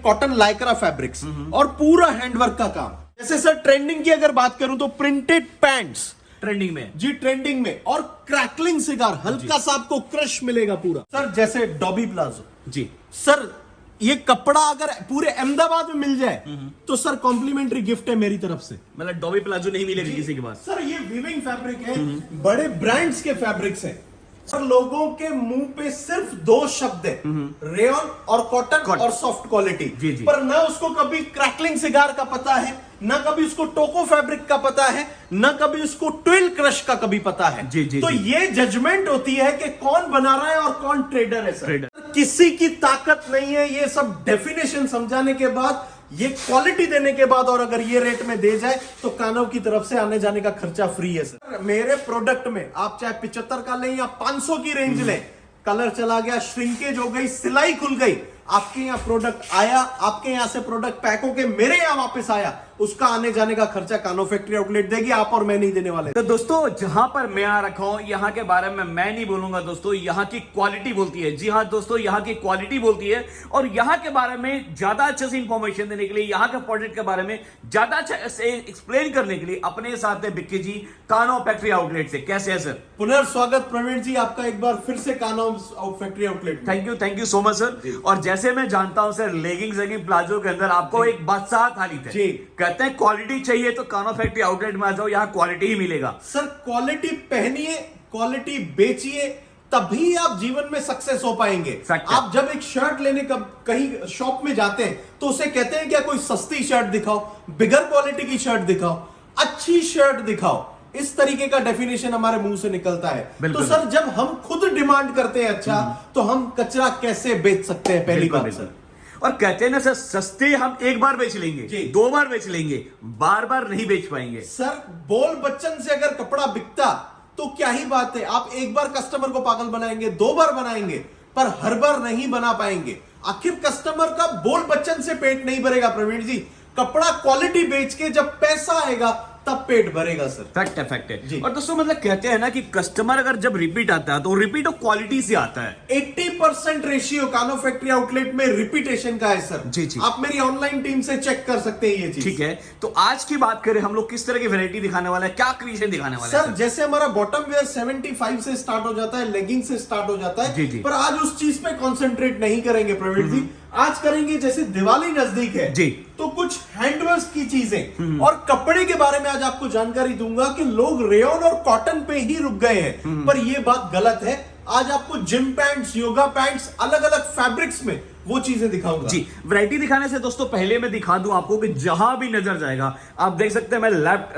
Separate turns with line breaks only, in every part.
Cotton Lycra fabrics और पूरा handwork का काम। जैसे सर ट्रेंडिंग की अगर बात करूं तो प्रिंटेड पैंट्स
ट्रेंडिंग में
जी, ट्रेंडिंग में, और क्रैकलिंग सिगार, हल्का सा आपको क्रश मिलेगा पूरा। सर जैसे डॉबी प्लाजो
जी
सर, ये कपड़ा अगर पूरे अहमदाबाद में मिल जाए तो सर कॉम्प्लीमेंट्री गिफ्ट है मेरी तरफ से।
मतलब डॉबी प्लाजो नहीं मिलेगा किसी के पास।
सर ये वीविंग फैब्रिक है, बड़े ब्रांड्स के फैब्रिक्स हैं सर। लोगों के मुंह पे सिर्फ दो शब्द है, रेयन और कॉटन और सॉफ्ट क्वालिटी।
जी, जी।
पर ना उसको कभी क्रैकलिंग सिगार का पता है, ना कभी उसको टोको फैब्रिक का पता है, ना कभी उसको ट्विल क्रश का कभी पता है।
जी, जी,
तो
जी।
ये जजमेंट होती है कि कौन बना रहा है और कौन ट्रेडर है सर। किसी की ताकत नहीं है, ये सब डेफिनेशन समझाने के बाद, ये क्वालिटी देने के बाद, और अगर ये रेट में दे जाए तो कानों की तरफ से आने जाने का खर्चा फ्री है सर। मेरे प्रोडक्ट में आप चाहे 75 का लें या 500 की रेंज लें, कलर चला गया, श्रिंकेज हो गई, सिलाई खुल गई, आपके यहाँ प्रोडक्ट आया, आपके यहाँ से प्रोडक्ट पैक होके मेरे यहाँ वापस आया, उसका आने जाने का खर्चा कानो फैक्ट्री आउटलेट देगी, आप और मैं नहीं देने वाले।
तो दोस्तों जहां पर मैं आ रखा हूं, यहाँ के बारे में मैं नहीं बोलूंगा दोस्तों, यहाँ की क्वालिटी बोलती है। जी हाँ दोस्तों, यहाँ की क्वालिटी बोलती है। और यहाँ के बारे में ज्यादा अच्छे से इंफॉर्मेशन देने के लिए, यहाँ के प्रोडक्ट के बारे में ज्यादा अच्छे से एक्सप्लेन करने के लिए अपने साथ है बिक्की जी, कानो फैक्ट्री आउटलेट से। कैसे है सर?
पुनर्स्वागत प्रवीण जी आपका एक बार फिर से कानो factory outlet.
Thank you so much sir. और जैसे मैं जानता हूं सर, लेगिंग्स प्लाजो के अंदर आपको एक बादशाह थाली थे
जी।
कहते हैं क्वालिटी चाहिए तो कानो फैक्ट्री आउटलेट में आ जाओ, यहाँ क्वालिटी ही मिलेगा।
सर क्वालिटी पहनिए, क्वालिटी बेचिए, तभी आप जीवन में सक्सेस हो पाएंगे। आप जब एक शर्ट लेने का कहीं शॉप में जाते हैं तो उसे कहते हैं क्या, कोई सस्ती शर्ट दिखाओ, बिगर क्वालिटी की शर्ट दिखाओ, अच्छी शर्ट दिखाओ, इस तरीके का डेफिनेशन हमारे मुंह से निकलता है। तो सर जब हम खुद डिमांड करते हैं अच्छा, तो हम कचरा कैसे बेच सकते हैं? पहली बात सर।
और कहते हैं ना सर, सस्ते हम एक बार बेच लेंगे, 2 बार बेच लेंगे, बार बार नहीं बेच पाएंगे।
सर बोल बच्चन से अगर कपड़ा बिकता तो क्या ही बात है, आप एक बार कस्टमर को पागल बनाएंगे, 2 बार बनाएंगे, पर हर बार नहीं बना पाएंगे। आखिर कस्टमर का बोल बच्चन से पेट नहीं भरेगा प्रवीण जी। कपड़ा क्वालिटी बेच के जब पैसा आएगा तब पेट भरेगा सर।
फैक्ट है जी। और दोस्तों मतलब कहते हैं ना कि कस्टमर अगर जब रिपीट आता है तो रिपीट और क्वालिटी से आता है।
80% रेशियो कानो फैक्ट्री आउटलेट में रिपीटेशन का है सर।
जी जी।
आप मेरी ऑनलाइन टीम से चेक कर सकते हैं ये चीज।
ठीक है, तो आज की बात करें हम लोग किस तरह की वैरायटी दिखाने वाला है, क्या क्रिएशन दिखाने वाला है
सर? जैसे हमारा बॉटम वेयर 75 से स्टार्ट हो जाता है, लेगिंग से स्टार्ट हो जाता है।
जी जी।
पर आज उस चीज पे कॉन्सेंट्रेट नहीं करेंगे प्रवीण जी। आज करेंगे, जैसे दिवाली नजदीक है
जी,
तो कुछ हैंडवर्क्स की चीजें और कपड़े के बारे में आज आपको जानकारी दूंगा कि लोग रेयन और कॉटन पे ही रुक गए हैं, पर यह बात गलत है। आज आपको जिम पैंट्स, योगा पैंट्स, अलग अलग फैब्रिक्स में वो चीजें दिखाऊंगा
जी। वैरायटी दिखाने से दोस्तों पहले मैं दिखा दूं आपको कि जहां भी नजर जाएगा आप देख सकते हैं, मैं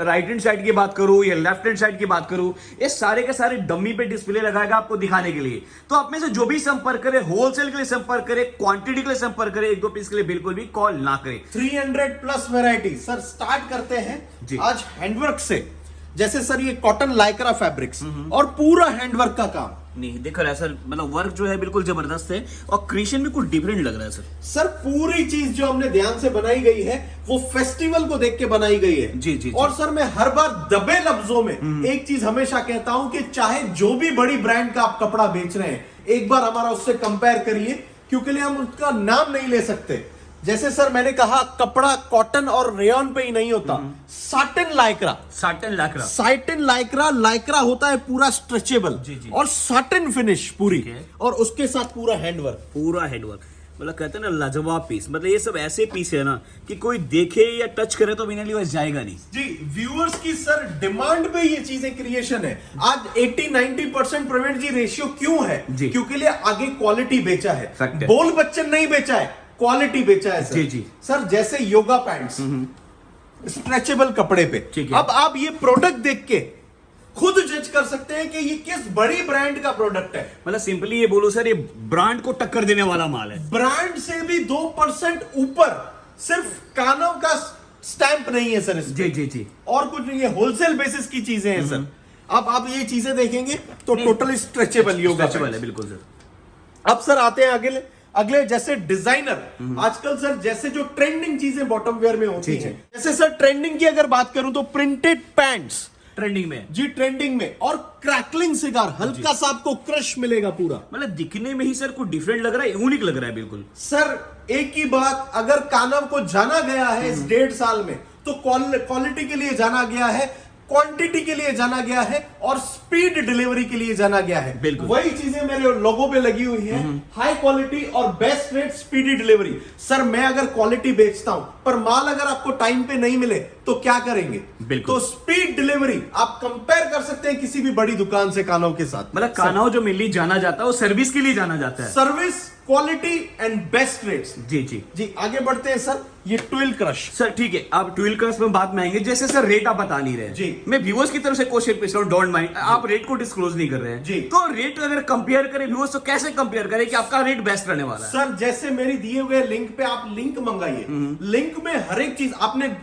राइट हैंड साइड की बात करूं या लेफ्ट हैंड साइड की बात करूं, ये सारे के सारे डमी पे डिस्प्ले लगाएगा आपको दिखाने के लिए। तो आप में से जो भी संपर्क करे, होलसेल के लिए संपर्क करे, क्वांटिटी के लिए संपर्क करे, 1-2 पीस के लिए बिल्कुल भी कॉल ना करे।
300+ वैरायटी सर। स्टार्ट करते हैं आज हैंडवर्क से। जैसे सर ये कॉटन लाइक्रा फैब्रिक्स और पूरा हैंडवर्क का काम।
नहीं देख रहा है सर, मतलब वर्क जो है बिल्कुल जबरदस्त है और क्रिएशन भी कुछ डिफरेंट लग रहा है सर।
सर पूरी चीज जो हमने ध्यान से बनाई गई है वो फेस्टिवल को देख के बनाई गई है।
जी जी।
और सर मैं हर बार दबे लफ्जों में एक चीज हमेशा कहता हूं कि चाहे जो भी बड़ी ब्रांड का आप कपड़ा बेच रहे हैं, एक बार हमारा उससे कंपेयर करिए, क्योंकि हम उसका नाम नहीं ले सकते। जैसे सर मैंने कहा, कपड़ा कॉटन और रेयन पे ही नहीं होता, satin Lycra. Satin Lycra, Lycra होता है पूरा स्ट्रेचेबल और साटिन फिनिश पूरी, और उसके साथ पूरा हैंडवर्क।
मतलब कहते हैं ना लाजवाब पीस। मतलब ये सब ऐसे पीस है ना कि कोई देखे या टच करे तो बिना लिए बस जाएगा नहीं
जी। व्यूअर्स की सर डिमांड पे ये चीजें क्रिएशन है। आज 80-90% प्रवीण जी रेशियो क्यों है? क्योंकि लिए आगे क्वालिटी बेचा है, बोल बच्चन नहीं बेचा है, क्वालिटी बेचा है सर।
जी जी।
सर जैसे योगा पैंट्स स्ट्रेचेबल कपड़े पे, अब आप ये प्रोडक्ट देख के खुद जज कर सकते हैं कि ये किस बड़ी ब्रांड का प्रोडक्ट है।
मतलब सिंपली ये बोलो सर, ये ब्रांड को टक्कर देने वाला माल है।
ब्रांड से भी 2% ऊपर, सिर्फ कानों का स्टैंप नहीं है सर इसमें।
जी जी जी।
और कुछ नहीं है, होलसेल बेसिस की चीजें हैं सर। अब आप ये चीजें देखेंगे तो टोटली स्ट्रेचेबल योगा
है, बिल्कुल सर।
अब सर आते हैं अगले जैसे डिजाइनर। आजकल सर जैसे जो ट्रेंडिंग चीजें बॉटम वेयर में होती हैं, जैसे सर ट्रेंडिंग की अगर बात करूं तो प्रिंटेड पैंट्स
ट्रेंडिंग में
जी, ट्रेंडिंग में, और क्रैकलिंग सिगार, हल्का सा आपको क्रश मिलेगा पूरा।
मतलब दिखने में ही सर कुछ डिफरेंट लग रहा है, यूनिक लग रहा है बिल्कुल
सर। एक ही बात, अगर कानव को जाना गया है इस 1.5 साल में, तो क्वालिटी के लिए जाना गया है, क्वांटिटी के लिए जाना गया है और स्पीड डिलीवरी के लिए जाना गया है।
बिल्कुल
वही चीजें मेरे लोगों पे लगी हुई है, हाई क्वालिटी और best rate, speedy delivery. Sir मैं अगर क्वालिटी बेचता हूं पर माल अगर आपको टाइम पे नहीं मिले तो क्या करेंगे?
बिल्कुल।
तो स्पीड डिलीवरी आप कंपेयर कर सकते हैं किसी भी बड़ी दुकान से कानव के साथ।
मतलब कानव जो मेनली जाना जाता है वो सर्विस के लिए जाना जाता है।
Service, quality and best rates.
जी जी
जी आगे बढ़ते हैं सर। ये ट्विल क्रश।
सर ठीक है, आप ट्विल क्रश में बात में आएंगे। जैसे सर रेट आप बता नहीं रहे हैं,
जी।
मैं व्यूअर्स की तरफ से क्वेश्चन पूछ रहा हूँ, डोंट माइंड, आप रेट को डिस्क्लोज नहीं कर रहे हैं
जी।
तो रेट अगर कंपेयर करें व्यूअर्स तो कैसे कंपेयर करें कि आपका रेट बेस्ट रहने वाला है?
सर जैसे मेरी दिए हुए लिंक पे आप लिंक मंगाइए, लिंक में हर एक चीज, आपने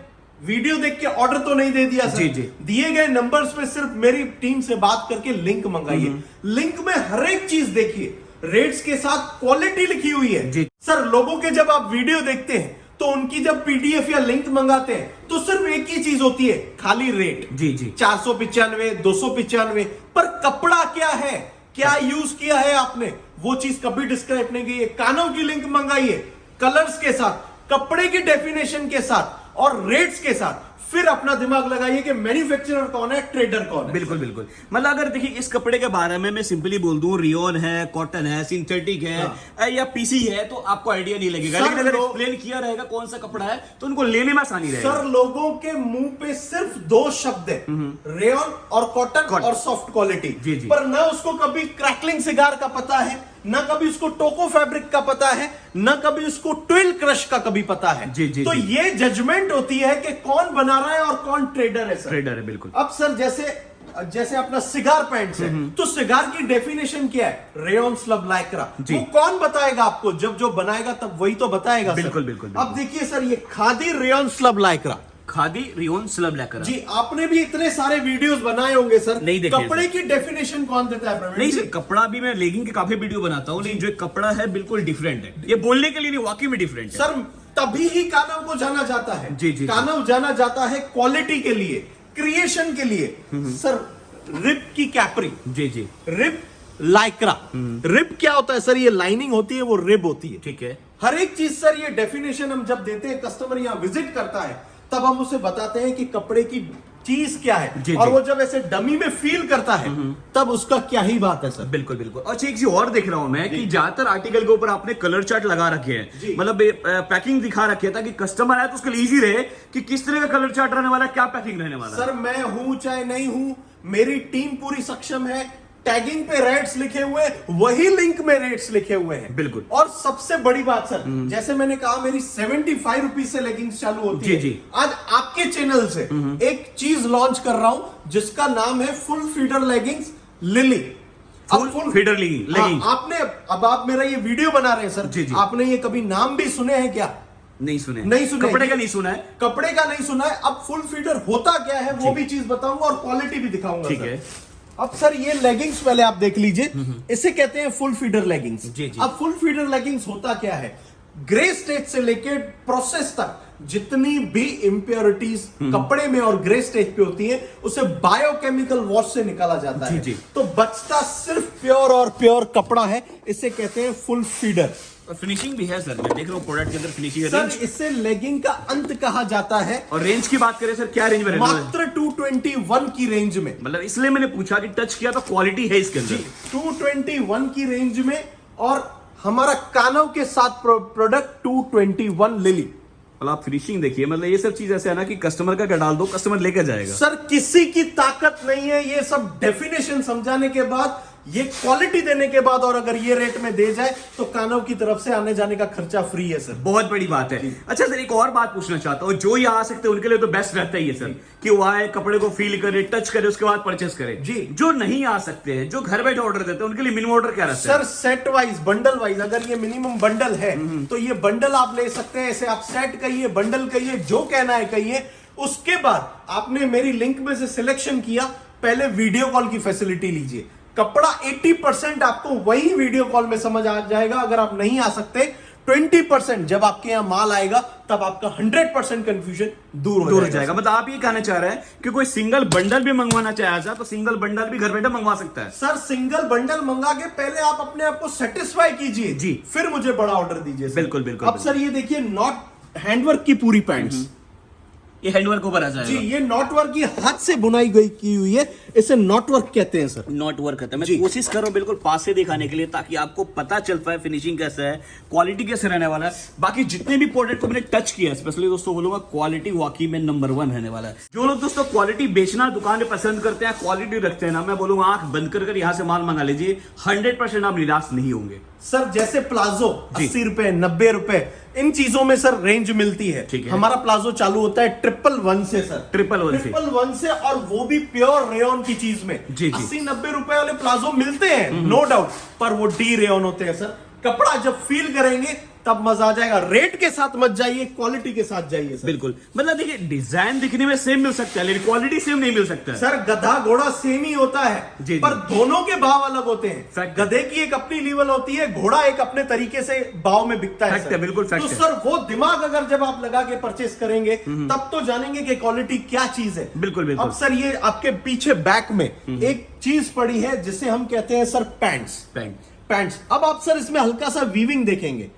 वीडियो देख के ऑर्डर तो नहीं दे दिया सर,
जी जी।
दिए गए नंबर्स पे सिर्फ मेरी टीम से बात करके लिंक मंगाइए, लिंक में हर एक चीज देखिए, रेट्स के साथ क्वालिटी लिखी हुई है
जी।
सर लोगों के जब आप वीडियो देखते हैं तो उनकी जब पीडीएफ या लिंक मंगाते हैं तो सिर्फ एक ही चीज होती है, खाली रेट।
जी जी।
495, 295, पर कपड़ा क्या है, क्या यूज किया है आपने, वो चीज कभी डिस्क्राइब नहीं की है। कानव की लिंक मंगाइए कलर्स के साथ, कपड़े की डेफिनेशन के साथ और रेट्स के साथ, फिर अपना दिमाग लगाइए कि मैन्युफैक्चरर कौन है, ट्रेडर कौन है।
बिल्कुल बिल्कुल। मतलब अगर देखिए इस कपड़े के बारे में मैं सिंपली बोल दूं, रियोन है, कॉटन है, सिंथेटिक है या पीसी है तो आपको आइडिया नहीं लगेगा, लेकिन अगर एक्सप्लेन किया रहेगा कौन सा कपड़ा है तो उनको लेने में आसानी रहेगा।
सर लोगों के मुंह पे सिर्फ 2 शब्द है, रेयन और कॉटन और सॉफ्ट क्वालिटी,
जी जी।
पर ना उसको कभी क्रैकलिंग सिगार का पता है, ना कभी उसको टोको फैब्रिक का पता है, ना कभी उसको ट्विल क्रश का कभी पता है।
जी जी
तो
जी।
ये जजमेंट होती है कि कौन बना रहा है और कौन ट्रेडर है सर।
ट्रेडर है बिल्कुल।
अब सर जैसे अपना सिगार पैंट्स है, तो सिगार की डेफिनेशन क्या है, रेयन स्लब लाइक्रा,
जी।
वो कौन बताएगा आपको? जब जो बनाएगा तब वही तो बताएगा सर।
बिल्कुल बिल्कुल।
अब देखिए सर, ये khadi rayon slub lycra,
khadi rayon slub lycra.
जी आपने भी इतने सारे वीडियोस बनाए होंगे सर,
नहीं देखे
कपड़े की डेफिनेशन कौन देता है? प्रवीण
नहीं
जी?
सर, कपड़ा भी मैं लेगिंग के काफी वीडियो बनाता हूँ, लेकिन जो कपड़ा है बिल्कुल डिफरेंट है। ये बोलने के लिए नहीं, वाकई में डिफरेंट है
सर तभी ही कानव को जाना जाता है।
जी, जी,
कानव जाना जाता है क्वालिटी के लिए, क्रिएशन के लिए। सर रिप की कैपरी,
जी जी।
रिप लाइक्रा, रिप क्या होता है सर? ये लाइनिंग होती है, वो रिब होती है।
ठीक है।
हर एक चीज सर, ये डेफिनेशन हम जब देते हैं, कस्टमर यहाँ विजिट करता है तब हम उसे बताते हैं कि कपड़े की चीज क्या है,
जी,
और
जी।
वो जब ऐसे डमी में फील करता है तब उसका क्या ही बात है सर।
बिल्कुल बिल्कुल। और एक चीज और देख रहा हूं मैं कि ज्यादातर आर्टिकल के ऊपर आपने कलर चार्ट लगा रखे हैं,
जी।
मतलब पैकिंग दिखा रखी है ताकि कस्टमर आए तो उसके लिए इजी रहे कि किस तरह का कलर चार्ट रहने वाला है, क्या पैकिंग रहने वाला है।
सर मैं हूं चाहे नहीं हूं, मेरी टीम पूरी सक्षम है। टैगिंग पे रेट्स लिखे हुए, वही लिंक में रेट्स लिखे हुए हैं।
बिल्कुल।
और सबसे बड़ी बात सर, जैसे मैंने कहा मेरी 75 रुपीज से लेगिंग्स चालू होती
जी,
है।
जी।
आज आपके चैनल से एक चीज लॉन्च कर रहा हूं जिसका नाम है full feeder leggings Lily.
Full feeder legging.
आपने, अब आप मेरा ये वीडियो बना रहे हैं सर,
जी, जी।
आपने ये कभी नाम भी सुने हैं क्या?
नहीं सुने।
नहीं सुने।
कपड़े का नहीं सुना है।
कपड़े का नहीं सुना है। अब फुल फीडर होता क्या है वो भी चीज बताऊंगा और क्वालिटी भी दिखाऊंगा।
ठीक
सर।
है।
अब सर ये लेगिंग्स पहले आप देख लीजिए, इसे कहते हैं फुल फीडर लेगिंग्स।
जी, जी।
अब फुल फीडर लेगिंग्स होता क्या है? ग्रे स्टेज से लेके प्रोसेस तक जितनी भी इंप्योरिटीज कपड़े में और ग्रे स्टेज पे होती हैं, उसे बायोकेमिकल वॉश से निकाला जाता है।
जी, जी।
तो बचता सिर्फ प्योर और प्योर कपड़ा है, इसे कहते हैं फुल फीडर।
और फिनिशिंग भी है सर, मैं देख रहा हूँ प्रोडक्ट के अंदर फिनिशिंग है।
सर
रेंज
इसे लेगिंग का अंत कहा जाता है।
और रेंज की बात करें सर, क्या रेंज में रहने वाला है?
मात्र 221 की रेंज में।
मतलब इसलिए मैंने पूछा कि टच किया तो क्वालिटी है इसके अंदर।
221 की रेंज में, और हमारा कानव के साथ प्रोडक्ट 221 लिली।
मतलब आप फिनिशिंग देखिए, मतलब ये सब चीज ऐसे है ना कि कस्टमर का डाल दो, कस्टमर लेकर जाएगा।
सर किसी की ताकत नहीं है, ये सब डेफिनेशन समझाने के बाद, ये क्वालिटी देने के बाद, और अगर ये रेट में दे जाए तो कानव की तरफ से आने जाने का खर्चा फ्री है सर।
बहुत बड़ी बात है। अच्छा सर, एक और बात पूछना चाहता हूँ, जो यहाँ आ सकते हैं उनके लिए तो बेस्ट रहता ही है सर कि वो आए, कपड़े को फील करे, टच करे, उसके बाद परचेस करे।
जी।
जो नहीं आ सकते हैं, जो घर बैठे ऑर्डर देते हैं, उनके लिए मिनिमम ऑर्डर क्या रहता है?
Sir set wise, bundle wise, अगर ये मिनिमम बंडल है तो ये बंडल आप ले सकते हैं। ऐसे आप सेट कहिए, बंडल कहिए, जो कहना है कहिए। उसके बाद आपने मेरी लिंक में से सिलेक्शन किया, पहले वीडियो कॉल की फैसिलिटी लीजिए। कपड़ा 80% आपको वही वीडियो कॉल में समझ आ जाएगा। अगर आप नहीं आ सकते 20% जब आपके यहाँ माल आएगा तब आपका 100% कंफ्यूजन दूर हो
जाएगा। मतलब आप ये कहना चाह रहे हैं कि कोई सिंगल बंडल भी मंगवाना चाहे ऐसा, तो सिंगल बंडल भी घर बैठे मंगवा सकता है।
सर सिंगल बंडल मंगा के पहले आप अपने आप को सेटिस्फाई कीजिए
जी,
फिर मुझे बड़ा ऑर्डर दीजिए।
बिल्कुल बिल्कुल।
अब सर ये देखिए नॉट हैंडवर्क की पूरी पैंट्स,
ये हैंडवर्क ऊपर आ जाएगा
जी, ये नॉट वर्क की हाथ से बुनाई गई की हुई है, इसे नॉट वर्क कहते हैं सर।
नॉट वर्क करता है। मैं कोशिश कर रहा हूं बिल्कुल पास से दिखाने के लिए ताकि आपको पता चल पाए फिनिशिंग कैसा है, क्वालिटी कैसे रहने वाला है। बाकी जितने भी प्रोडक्ट को मैंने टच किया स्पेशली दोस्तों बोलूंगा क्वालिटी वाकई में नंबर 1 रहने वाला है। जो लोग दोस्तों क्वालिटी बेचना दुकान में पसंद करते हैं, क्वालिटी रखते हैं ना, मैं बोलूंगा आंख बंद कर यहाँ से माल मंगा लीजिए, 100% आप निराश नहीं होंगे।
सर जैसे प्लाजो 80 रुपए 90 रुपए इन चीजों में सर रेंज मिलती है। हमारा प्लाजो चालू होता है 111 से सर, 111 से, और वो भी प्योर रेयन की चीज में। 80-90 रुपए वाले प्लाजो मिलते हैं नो डाउट, पर वो डी रेयन होते हैं सर। कपड़ा जब फील करेंगे तब मजा आ जाएगा। रेट के साथ मत जाइए, क्वालिटी के साथ जाइए सर।
बिल्कुल, मतलब देखिए डिजाइन दिखने में सेम मिल सकता है लेकिन क्वालिटी सेम नहीं मिल सकता है।
सर गधा घोड़ा सेम ही होता है
जी,
पर दोनों के भाव अलग होते हैं। गधे की एक अपनी लेवल होती है, घोड़ा एक अपने तरीके से भाव में बिकता है सर।
बिल्कुल
तो सर वो दिमाग अगर जब आप लगा के परचेस करेंगे तब तो जानेंगे कि क्वालिटी क्या चीज है।
बिल्कुल बिल्कुल।
अब सर ये आपके पीछे बैक में एक चीज पड़ी है जिसे हम कहते हैं सर पैंट्स। अब आप सर इसमें हल्का सा वीविंग देखेंगे,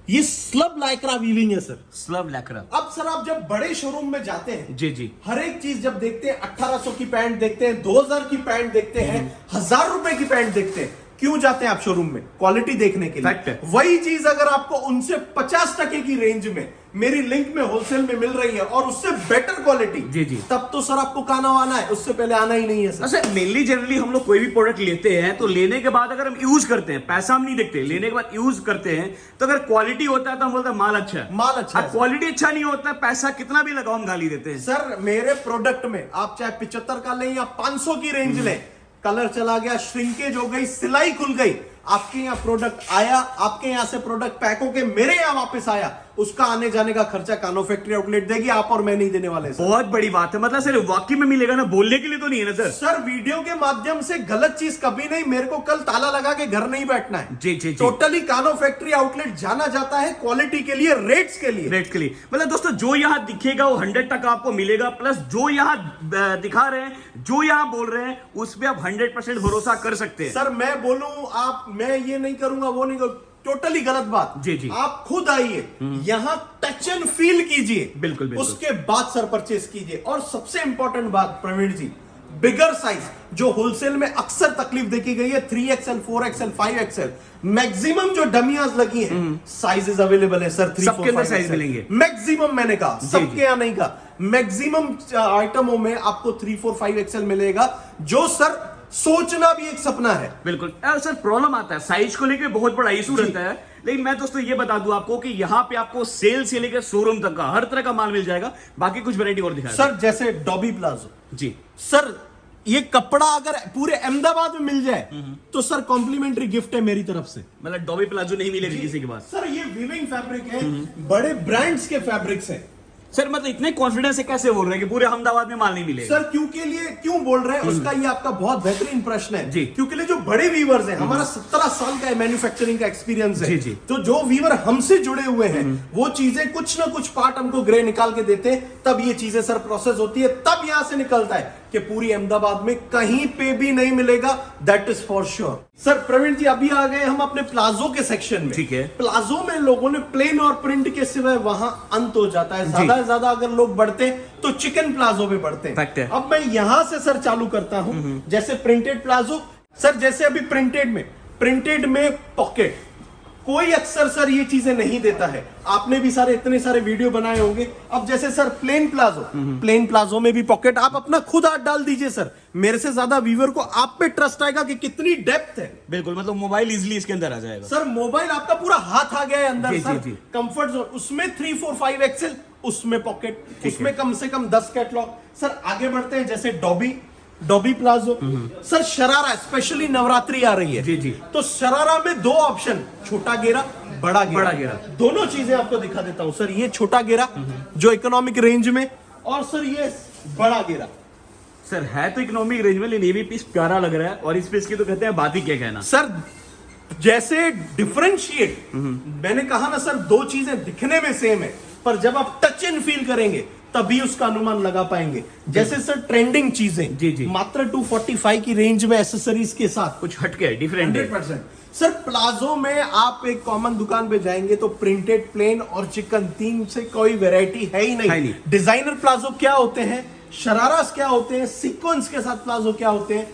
ये स्लब लाइक्रा वीविंग है सर,
स्लब लाइक्रा।
अब सर आप जब बड़े शोरूम में जाते हैं
जी
हर एक चीज जब देखते हैं, 1800 की पैंट देखते हैं, 2000 की पैंट देखते हैं, 1000 रुपए की पैंट देखते हैं, क्यों जाते हैं आप शोरूम में? क्वालिटी देखने के लिए। वही चीज अगर आपको उनसे 50% की रेंज में मेरी लिंक में होलसेल में मिल रही है और उससे बेटर क्वालिटी, जी, तब तो सर आपको कहना आना है, उससे पहले आना ही नहीं है सर।
अच्छा, मेनली जनरली हम लोग कोई भी प्रोडक्ट लेते हैं तो लेने के बाद अगर हम यूज करते हैं, पैसा हम नहीं देखते, लेने के बाद यूज करते हैं तो अगर क्वालिटी होता है तो हम बोलते हैं माल अच्छा है,
माल अच्छा है।
क्वालिटी अच्छा नहीं होता है, पैसा कितना भी लगाओ हम गाली देते हैं।
सर मेरे प्रोडक्ट में आप चाहे 75 का लें या 500 की रेंज लें, कलर चला गया, श्रिंकेज हो गई, सिलाई खुल गई, आपके यहाँ प्रोडक्ट आया, आपके यहाँ से प्रोडक्ट पैक होके मेरे यहाँ वापस आया, उसका आने जाने का खर्चा कानो फैक्ट्री आउटलेट देगी, आप और मैं नहीं देने वाले सर।
बहुत बड़ी बात है, मतलब सर वाकई में मिलेगा ना, बोलने के लिए तो नहीं है ना सर।
सर वीडियो के माध्यम से गलत चीज कभी नहीं, मेरे को कल ताला लगा के घर नहीं बैठना है।
जी।
टोटली कानो फैक्ट्री आउटलेट जाना जाता है क्वालिटी के लिए, रेट्स के लिए।
मतलब दोस्तों जो यहाँ दिखेगा वो 100 तक आपको मिलेगा, प्लस जो यहाँ दिखा रहे हैं, जो यहाँ बोल रहे हैं, उस पर आप 100% भरोसा कर सकते हैं।
सर मैं बोलूं आप, मैं ये नहीं करूंगा वो नहीं करूंगा, टोटली गलत बात।
जी।
आप खुद आइए, यहां टच एंड फील कीजिए,
बिल्कुल।
उसके बाद सर परचेस कीजिए। और सबसे इंपॉर्टेंट बात प्रवीण जी, बिगर साइज जो होलसेल में अक्सर तकलीफ देखी गई है, 3XL 4XL 5XL, मैक्सिमम जो डमियाज लगी हैं, साइजेस अवेलेबल है सर, 3
सबके अंदर साइज मिलेंगे
मैक्सिमम। मैंने कहा सबके यहाँ नहीं कहा, मैक्सिमम आइटमों में आपको 3, 4, 5XL मिलेगा, जो सर सोचना भी एक सपना है।
बिल्कुल सर, प्रॉब्लम आता है साइज को लेकर, बहुत बड़ा इशू रहता है। लेकिन मैं दोस्तों ये बता दूं आपको कि यहाँ पे आपको सेल से लेकर शोरूम तक का हर तरह का माल मिल जाएगा। बाकी कुछ वैरायटी और दिखाएं
सर, जैसे डॉबी प्लाजो
जी
सर, ये कपड़ा अगर पूरे अहमदाबाद में मिल जाए तो सर कॉम्प्लीमेंट्री गिफ्ट है मेरी तरफ से।
मतलब डॉबी प्लाजो नहीं मिलेगी किसी के पास।
सर ये वीविंग फैब्रिक है, बड़े ब्रांड्स के फैब्रिक्स हैं
सर। मतलब इतने कॉन्फिडेंस से कैसे बोल रहे हैं कि पूरे अहमदाबाद में माल नहीं मिलेगा?
सर क्यों बोल रहे हैं उसका ये आपका बहुत बेहतरीन प्रश्न है
जी।
क्योंकि जो बड़े वीवर्स हैं, हमारा 17 साल का मैन्युफैक्चरिंग का एक्सपीरियंस है
जी।
तो जो वीवर हमसे जुड़े हुए हैं वो चीजें कुछ ना कुछ पार्ट हमको ग्रे निकाल के देते हैं, तब ये चीजें सर प्रोसेस होती है, तब यहां से निकलता है कि पूरी अहमदाबाद में कहीं पे भी नहीं मिलेगा, that is for sure. Sir Praveen ji अभी आ गए हम अपने प्लाजो के सेक्शन में।
ठीक है।
प्लाजो में लोगों ने प्लेन और प्रिंट के सिवाय वहां अंत हो जाता है, ज्यादा से ज्यादा अगर लोग बढ़ते तो चिकन प्लाजो पे बढ़ते हैं। अब मैं यहां से सर चालू करता हूं, जैसे प्रिंटेड प्लाजो सर, जैसे अभी प्रिंटेड में पॉकेट, कोई अक्सर सर ये चीजें नहीं देता है, आपने भी सारे इतने सारे वीडियो बनाए होंगे। अब जैसे सर प्लेन प्लाजो में भी पॉकेट, आप अपना खुद हाथ डाल दीजिए सर, मेरे से ज्यादा व्यूअर को आप पे ट्रस्ट आएगा कि कितनी डेप्थ है।
बिल्कुल, मतलब मोबाइल इजीली इसके अंदर आ जाएगा
सर, मोबाइल आपका पूरा हाथ आ गया है अंदर सर, कंफर्ट जोन, उसमें 3, 4, 5XL, उसमें पॉकेट, उसमें कम से कम 10 कैटलॉग। सर आगे बढ़ते हैं, जैसे dobby palazzo, sir sharara, specially Navratri आ रही है
जी।
तो शरारा में 2 ऑप्शन, छोटा घेरा, बड़ा घेरा, दोनों चीजें आपको दिखा देता हूं। सर ये छोटा घेरा जो इकोनॉमिक रेंज में, और सर ये बड़ा घेरा।
सर है तो इकोनॉमिक रेंज में, लेकिन ये भी पीस प्यारा लग रहा है, और इस पीस की तो कहते हैं बात ही क्या कहना।
सर जैसे डिफरेंशिएट, मैंने कहा ना सर, दो चीजें दिखने में सेम है पर जब आप टच एंड फील करेंगे तभी उसका अनुमान लगा पाएंगे। जैसे सर ट्रेंडिंग चीजें
जी, जी।
मात्र 245 की रेंज में एसेसरीज के साथ
कुछ हटके है, डिफरेंट है।
100%। सर प्लाजो में आप एक कॉमन दुकान पे जाएंगे तो प्रिंटेड, प्लेन और चिकन, तीन से कोई वैरायटी है ही नहीं। डिजाइनर प्लाजो क्या होते हैं, शरारास क्या होते हैं, सीक्वेंस के साथ प्लाजो क्या होते हैं,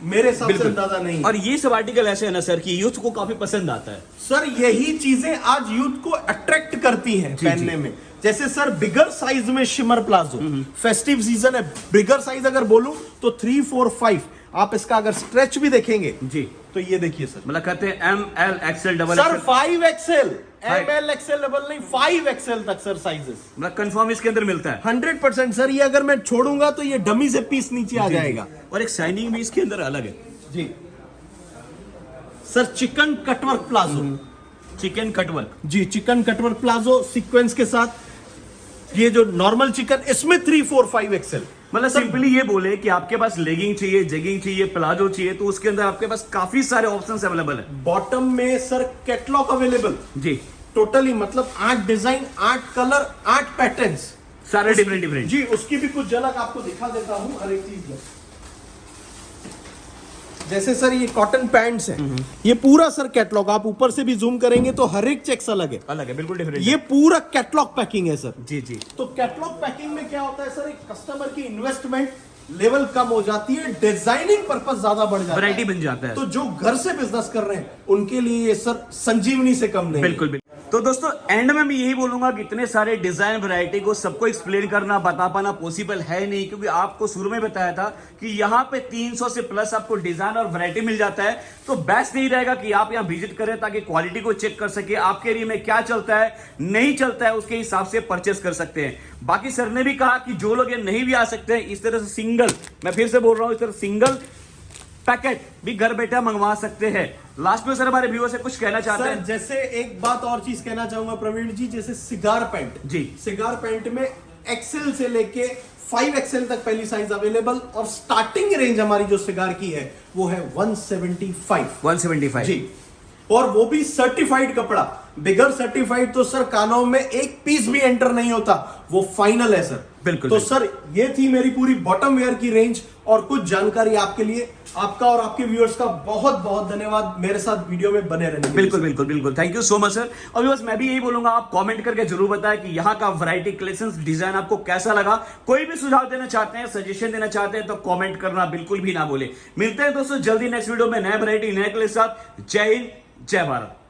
मेरे हिसाब से अंदाजा नहीं है।
और ये सब आर्टिकल ऐसे है ना सर कि यूथ को काफी पसंद आता है।
सर यही चीजें आज यूथ को अट्रैक्ट करती हैं पहनने में। जैसे सर बिगर साइज में शिमर प्लाजो, फेस्टिव सीजन है, बिगर साइज अगर बोलूं तो 3, 4, 5। आप इसका अगर स्ट्रेच भी देखेंगे
जी
तो ये देखिए सर,
मतलब कहते हैं ML XL double
sir 5XL, ML XL double नहीं 5XL तक सर साइजेस,
मतलब कंफर्म इसके अंदर मिलता है।
100% सर। ये अगर मैं छोड़ूंगा तो ये डमी से पीस नीचे आ जाएगा।
और एक शाइनिंग भी इसके अंदर अलग है
जी sir. Chikan cutwork palazzo,
chikan cutwork
जी, चिकन कटवर्क प्लाजो सीक्वेंस के साथ। ये जो नॉर्मल चिकन, इसमें 3, 4, 5XL।
मतलब सिंपली ये बोले कि आपके पास लेगिंग चाहिए, जेगिंग चाहिए, प्लाजो चाहिए, तो उसके अंदर आपके पास काफी सारे ऑप्शंस अवेलेबल है।
बॉटम में सर कैटलॉग अवेलेबल
जी,
टोटली, मतलब 8 डिजाइन, 8 कलर, 8 पैटर्न्स,
सारे डिफरेंट
जी। उसकी भी कुछ झलक आपको दिखा देता हूं हर एक चीज में। जैसे सर ये कॉटन पैंट्स हैं, ये पूरा सर कैटलॉग, आप ऊपर से भी जूम करेंगे तो हर एक चेक्स अलग है,
बिल्कुल डिफरेंट।
ये पूरा कैटलॉग पैकिंग है सर।
जी जी।
तो कैटलॉग पैकिंग में क्या होता है सर, एक कस्टमर की इन्वेस्टमेंट लेवल कम हो जाती है, डिजाइनिंग पर्पस ज्यादा बढ़ जाता है,
वैरायटी बन जाता है।
तो जो घर से बिजनेस कर रहे हैं उनके लिए ये सर संजीवनी से कम नहीं।
बिल्कुल बिल्कुल। तो दोस्तों एंड में मैं यही बोलूंगा कि इतने सारे डिजाइन वैरायटी को सबको एक्सप्लेन करना, बता पाना पॉसिबल है नहीं, क्योंकि आपको शुरू में बताया था कि यहाँ पे 300 से प्लस आपको डिजाइन और वैरायटी मिल जाता है। तो बेस्ट नहीं रहेगा कि आप यहाँ विजिट करें ताकि क्वालिटी को चेक कर सके, आपके एरिया में क्या चलता है नहीं चलता है उसके हिसाब से परचेस कर सकते हैं। बाकी सर ने भी कहा कि जो लोग ये नहीं भी आ सकते हैं, इस तरह से सिंगल, मैं फिर से बोल रहा हूं, इस तरह सिंगल पैकेट भी घर बैठे मंगवा सकते हैं। लास्ट में सर हमारे व्यूअर से कुछ कहना चाहते हैं?
जैसे एक बात और चीज कहना चाहूंगा प्रवीण जी, जैसे सिगार पैंट जी, सिगार पैंट में एक्सेल से लेके 5XL तक पहली साइज अवेलेबल, और स्टार्टिंग रेंज हमारी जो सिगार की है वो है 175 जी, और वो भी सर्टिफाइड कपड़ा। बिगर सर्टिफाइड तो सर कानों में एक पीस भी एंटर नहीं होता, वो फाइनल है सर।
बिल्कुल।
तो सर ये थी मेरी पूरी बॉटम वेयर की रेंज और कुछ जानकारी आपके लिए। आपका और आपके व्यूअर्स का बहुत बहुत धन्यवाद मेरे साथ वीडियो में बने रहने के लिए।
बिल्कुल बिल्कुल बिल्कुल, thank you so much sir. और व्यूअर्स मैं भी यही बोलूंगा, आप कमेंट करके जरूर बताएं कि यहाँ का वैरायटी, कलेक्शंस, डिजाइन आपको कैसा लगा। कोई भी सुझाव देना चाहते हैं, सजेशन देना चाहते हैं तो कमेंट करना बिल्कुल भी ना भूले। मिलते हैं दोस्तों जल्दी नेक्स्ट वीडियो में नए वैरायटी, नए के साथ। जय हिंद, जय भारत।